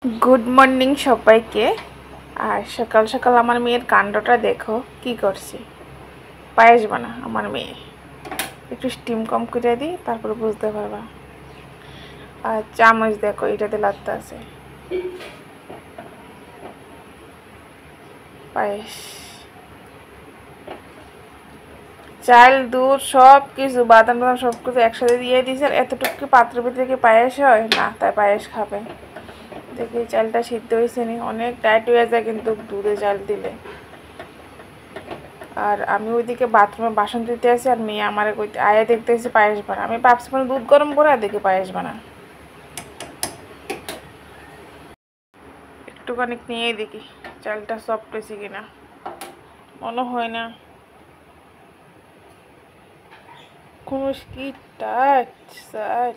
Good morning सबाइके और सकाल सकाल आमार मेয়ের कांडटा देखो कि करছে पायेस बाना आमार मेয়ে একটু স্টিম কম করে দিই তারপর বুঝতে পারবা। আর চামচ দেখো এটাতে লাগতে আছে পায়েস, চাল দুধ সব কিছু বাদাম বাদাম সব কিছু একসাথে দিয়ে দিয়েছে। আর এতটুকু পাত্রের ভিতরে কি পায়েস হয় না? তাই পায়েস খাবে। দেখি চালটা সিদ্ধ হয়েছে নি, অনেক টাইট হয়ে যায় কিন্তু দুধে চাল দিলে। আর আমি ওইদিকে বাথরুমে বাসন ধুতে আসি আর মেয়ে আমার আয়া দেখতে এসে পায়েস বানা। আমি ভাবছি মানে দুধ গরম করে আর দেখি পায়েস বানা। একটুখানি নিয়ে দেখি চালটা সফট হয়েছে কিনা, মনে হয় না কোনো কি টাচ স্যার।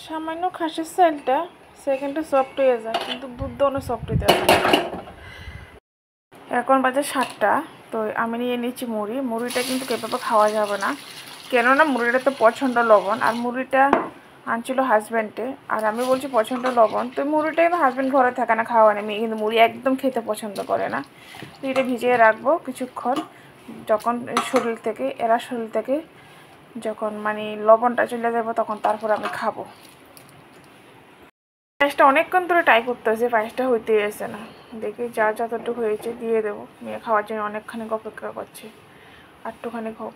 সামান্য খাসের চালটা সেকেন্ডে সফট হয়ে যায় কিন্তু দুধ অনেক সফট হইতে আছে। এখন বাজে 7টা, তো আমি নিয়ে নিচ্ছি মুড়ি। মুড়িটা কিন্তু এভাবে খাওয়া যাবে না, কেননা মুড়িটা তো প্রচণ্ড লবণ। আর মুড়িটা আনছিল হাজব্যান্ডে, আর আমি বলছি প্রচণ্ড লবণ, তো মুড়িটা কিন্তু হাজব্যান্ড ঘরে থাকে না, খাওয়া নেই। মেয়ে কিন্তু মুড়ি একদম খেতে পছন্দ করে না। তো এটা ভিজিয়ে রাখবো কিছুক্ষণ, যখন শরীর থেকে যখন মানে লবণটা চলে যাবো তখন তারপর আমি খাবো। পায়েসটা অনেকক্ষণ ধরে ট্রাই করতে হয়েছে, পায়েসটা হইতে আসে না। দেখি যা যতটুকু হয়েছে দিয়ে দেবো। মেয়ে খাওয়ার জন্য অনেকখানি অপেক্ষা করছে, একটুখানি হোক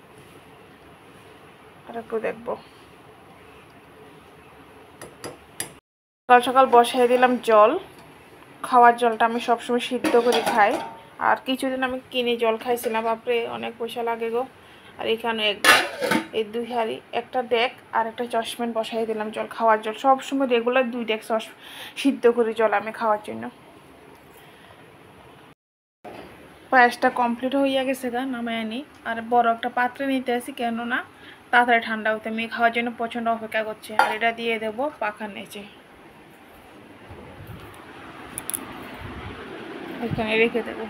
আর একটু দেখবো। সকাল সকাল বসাই দিলাম জল। খাওয়ার জলটা আমি সবসময় সিদ্ধ করে খাই, আর কিছুদিন আমি কিনে জল খাইছিলাম, বাপরে অনেক পয়সা লাগে গো। আর এখানে এই 2 হাঁড়ি, একটা ডেক আর একটা চশমেন বসাই দিলাম জল, খাওয়ার জল। সবসময় রেগুলার 2 ডেক সিদ্ধ করি জল আমি খাওয়ার জন্য। পায়েসটা কমপ্লিট হইয়া গেছে গা, নামায় আনি। আর বড় একটা পাত্রে নিতে আসি, কেননা তাড়াতাড়ি ঠান্ডা হতে মেয়ে খাওয়ার জন্য প্রচণ্ড অপেক্ষা করছে। আর এটা দিয়ে দেবো পাখার নিচে, এখানে রেখে দেবো।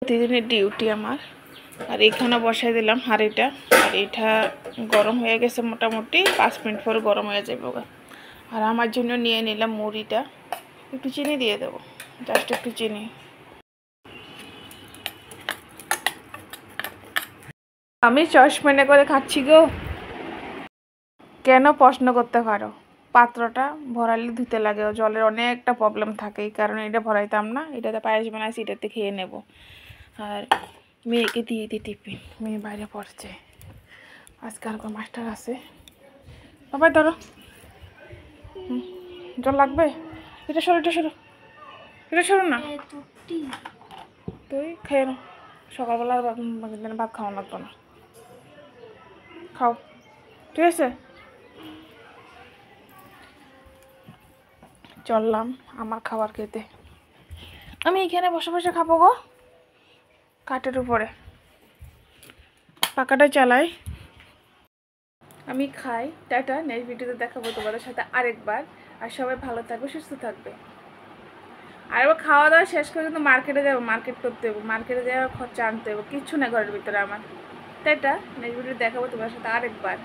প্রতিদিনের ডিউটি আমার। আর এখানে বসাই দিলাম হাঁড়িটা, আর এটা গরম হয়ে গেছে, মোটামুটি 5 মিনিট পরে গরম হয়ে যাবে। আর আমার জন্য নিয়ে নিলাম মুড়িটা, একটু চিনি দিয়ে দেবো, জাস্ট একটু চিনি। আমি চশমেনে করে খাচ্ছি গো। কেন প্রশ্ন করতে পারো, পাত্রটা ভরালে ধুতে লাগে, জলের অনেকটা প্রবলেম থাকে, এই কারণে এটা ভরাইতাম না। এটাতে পায়েস বানাইছি, এটাতে খেয়ে নেব। আর মেয়েকে দিয়ে দিই টিফিন, মেয়ে বাইরে পড়ছে, আজকে আর মাস্টার আছে। বাবাই ধরো, জল লাগবে। এটা সরো, এটা সরো না, তুই খেয়ে নাও। সকালবেলা ভাত খাওয়া লাগতো না, খাও, ঠিক আছে। চললাম আমার খাবার খেতে। আমি এখানে বসে বসে খাবো গো, কাঠের উপরে, পাখাটা চালাই, আমি খাই। টাটা, নেক্সট ভিডিওতে দেখাবো তোমাদের সাথে আরেকবার। আর সবাই ভালো থাকবে, সুস্থ থাকবে। আর এবার খাওয়া দাওয়া শেষ করে কিন্তু মার্কেটে যাবো, মার্কেট করতে হবে, মার্কেটে যাওয়ার খরচা আনতে হবে, কিচ্ছু না ঘরের ভিতরে আমার। টাটা, নেক্সট ভিডিও দেখাবো তোমাদের সাথে আরেকবার।